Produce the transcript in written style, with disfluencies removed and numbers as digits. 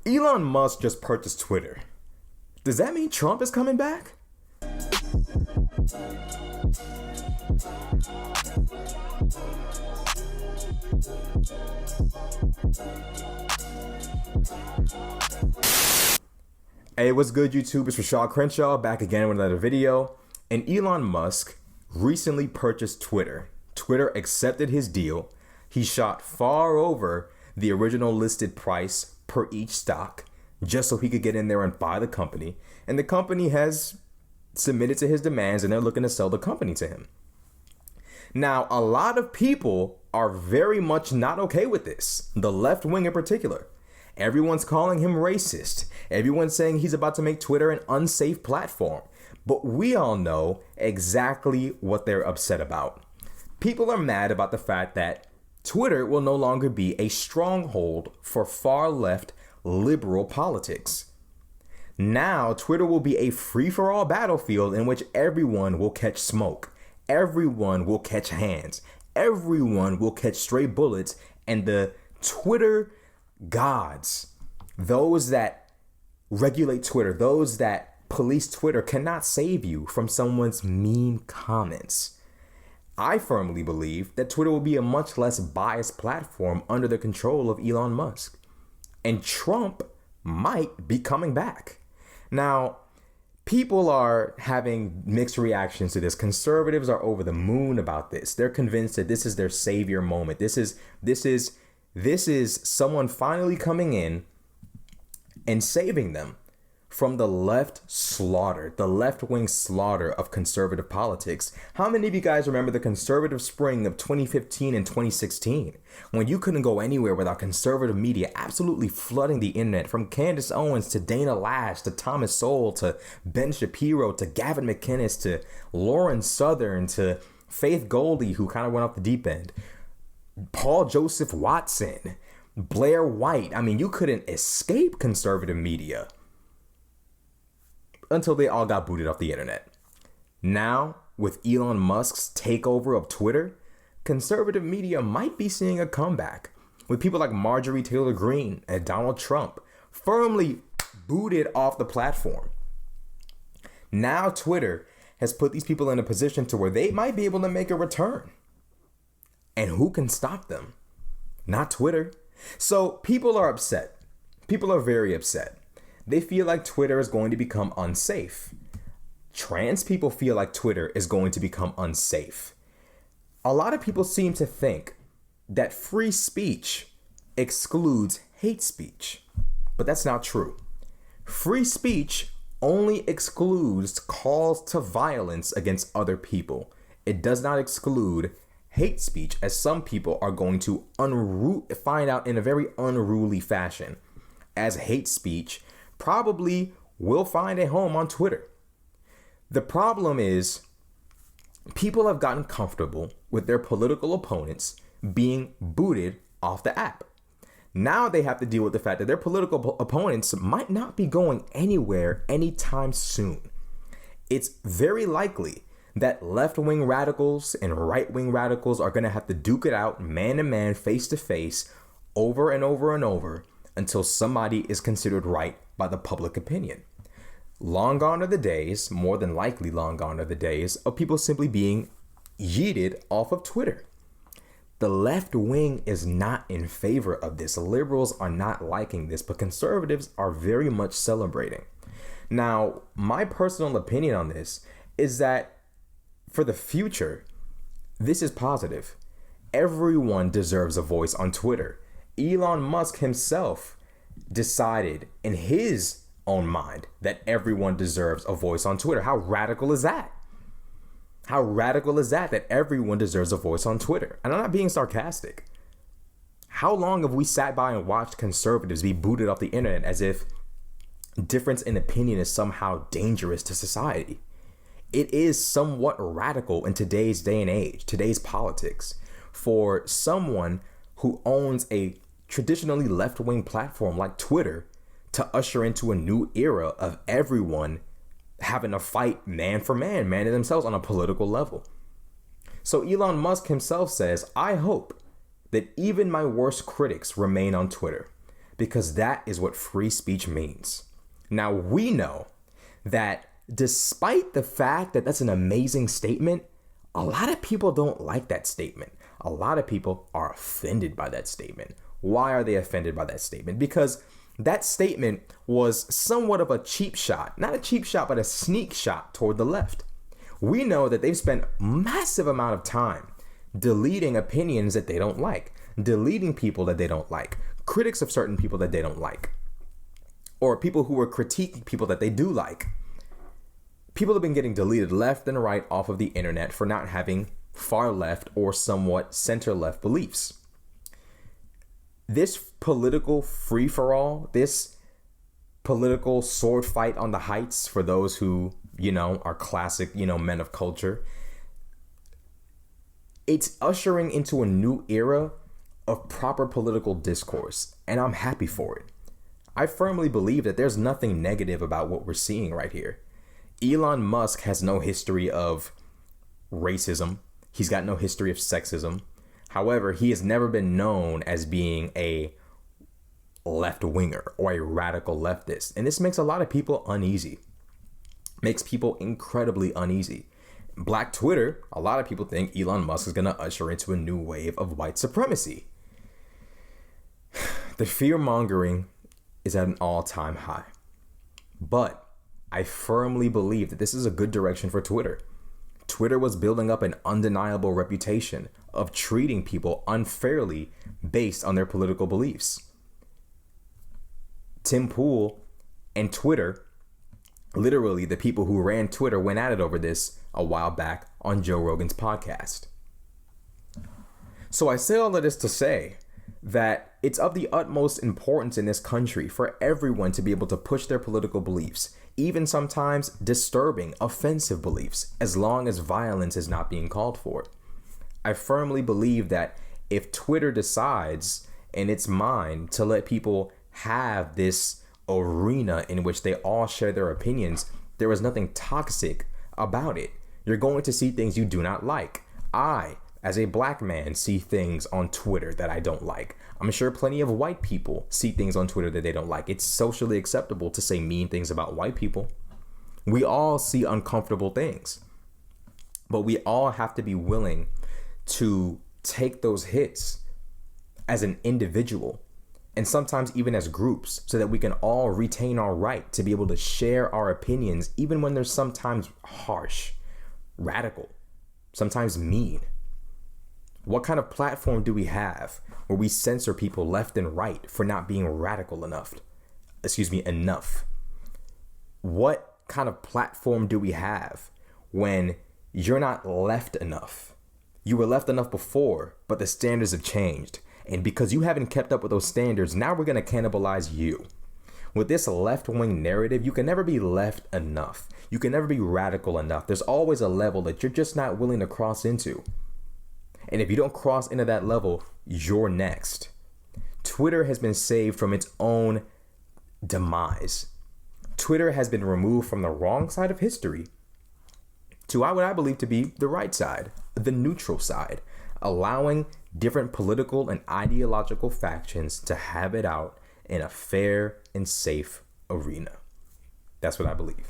Elon Musk just purchased Twitter. Does that mean Trump is coming back? Hey, what's good, YouTube? It's Rashad Crenshaw back again with another video. And Elon Musk recently purchased Twitter. Twitter accepted his deal. He shot far over the original listed price per each stock just so he could get in there and buy the company. And the company has submitted to his demands and they're looking to sell the company to him. Now, a lot of people are very much not okay with this, the left wing in particular. Everyone's calling him racist. Everyone's saying he's about to make Twitter an unsafe platform. But we all know exactly what they're upset about. People are mad about the fact that Twitter will no longer be a stronghold for far left liberal politics. Now, Twitter will be a free-for-all battlefield in which everyone will catch smoke. Everyone will catch hands. Everyone will catch stray bullets. And the Twitter gods, those that regulate Twitter, those that police Twitter, cannot save you from someone's mean comments. I firmly believe that Twitter will be a much less biased platform under the control of Elon Musk. And Trump might be coming back. Now, people are having mixed reactions to this. Conservatives are over the moon about this. They're convinced that this is their savior moment. This is someone finally coming in and saving them from the left slaughter, the left-wing slaughter of conservative politics. How many of you guys remember the conservative spring of 2015 and 2016, when you couldn't go anywhere without conservative media absolutely flooding the internet, from Candace Owens to Dana Lash to Thomas Sowell to Ben Shapiro to Gavin McInnes to Lauren Southern to Faith Goldy, who kind of went off the deep end, Paul Joseph Watson, Blair White. I mean, you couldn't escape conservative media until they all got booted off the internet. Now, with Elon Musk's takeover of Twitter, conservative media might be seeing a comeback, with people like Marjorie Taylor Greene and Donald Trump firmly booted off the platform. Now Twitter has put these people in a position to where they might be able to make a return. And who can stop them? Not Twitter. So people are upset. People are very upset. They feel like Twitter is going to become unsafe. Trans people feel like Twitter is going to become unsafe. A lot of people seem to think that free speech excludes hate speech, but that's not true. Free speech only excludes calls to violence against other people. It does not exclude hate speech, as some people are going to find out in a very unruly fashion, as hate speech probably will find a home on Twitter. The problem is people have gotten comfortable with their political opponents being booted off the app. Now they have to deal with the fact that their political opponents might not be going anywhere anytime soon. It's very likely that left-wing radicals and right-wing radicals are going to have to duke it out man to man, face to face, over and over and over until somebody is considered right by the public opinion. Long gone are the days, more than likely long gone are the days, of people simply being yeeted off of Twitter. The left wing is not in favor of this. Liberals are not liking this, but conservatives are very much celebrating. Now, my personal opinion on this is that for the future, this is positive. Everyone deserves a voice on Twitter. Elon Musk himself decided in his own mind that everyone deserves a voice on Twitter. How radical is that? How radical is that everyone deserves a voice on Twitter? And I'm not being sarcastic. How long have we sat by and watched conservatives be booted off the internet as if difference in opinion is somehow dangerous to society? It is somewhat radical in today's day and age, today's politics, for someone who owns a traditionally left-wing platform like Twitter to usher into a new era of everyone having to fight man for man, man to themselves on a political level. So Elon Musk himself says, I hope that even my worst critics remain on Twitter, because that is what free speech means. Now, we know that despite the fact that that's an amazing statement, a lot of people don't like that statement. A lot of people are offended by that statement. Why are they offended by that statement? Because that statement was somewhat of a cheap shot, not a cheap shot, but a sneak shot toward the left. We know that they've spent massive amount of time deleting opinions that they don't like, deleting people that they don't like, critics of certain people that they don't like, or people who are critiquing people that they do like. People have been getting deleted left and right off of the internet for not having far left or somewhat center left beliefs. This political free-for-all, this political sword fight on the heights for those who, are classic, men of culture, it's ushering into a new era of proper political discourse, and I'm happy for it. I firmly believe that there's nothing negative about what we're seeing right here. Elon Musk has no history of racism. He's got no history of sexism. However, he has never been known as being a left-winger or a radical leftist. And this makes a lot of people uneasy. Makes people incredibly uneasy. Black Twitter, a lot of people think Elon Musk is going to usher into a new wave of white supremacy. The fear-mongering is at an all-time high. But I firmly believe that this is a good direction for Twitter. Twitter was building up an undeniable reputation of treating people unfairly based on their political beliefs. Tim Pool and Twitter, literally the people who ran Twitter, went at it over this a while back on Joe Rogan's podcast. So I say all of this to say that it's of the utmost importance in this country for everyone to be able to push their political beliefs, even sometimes disturbing, offensive beliefs, as long as violence is not being called for. I firmly believe that if Twitter decides in its mind to let people have this arena in which they all share their opinions, there is nothing toxic about it. You're going to see things you do not like. I, as a black man, see things on Twitter that I don't like. I'm sure plenty of white people see things on Twitter that they don't like. It's socially acceptable to say mean things about white people. We all see uncomfortable things, but we all have to be willing to take those hits as an individual and sometimes even as groups so that we can all retain our right to be able to share our opinions, even when they're sometimes harsh, radical, sometimes mean. What kind of platform do we have where we censor people left and right for not being radical enough? Enough. What kind of platform do we have when you're not left enough? You were left enough before, but the standards have changed. And because you haven't kept up with those standards, now we're going to cannibalize you. With this left-wing narrative, you can never be left enough. You can never be radical enough. There's always a level that you're just not willing to cross into. And if you don't cross into that level, you're next. Twitter has been saved from its own demise. Twitter has been removed from the wrong side of history to what I believe to be the right side, the neutral side, allowing different political and ideological factions to have it out in a fair and safe arena. That's what I believe.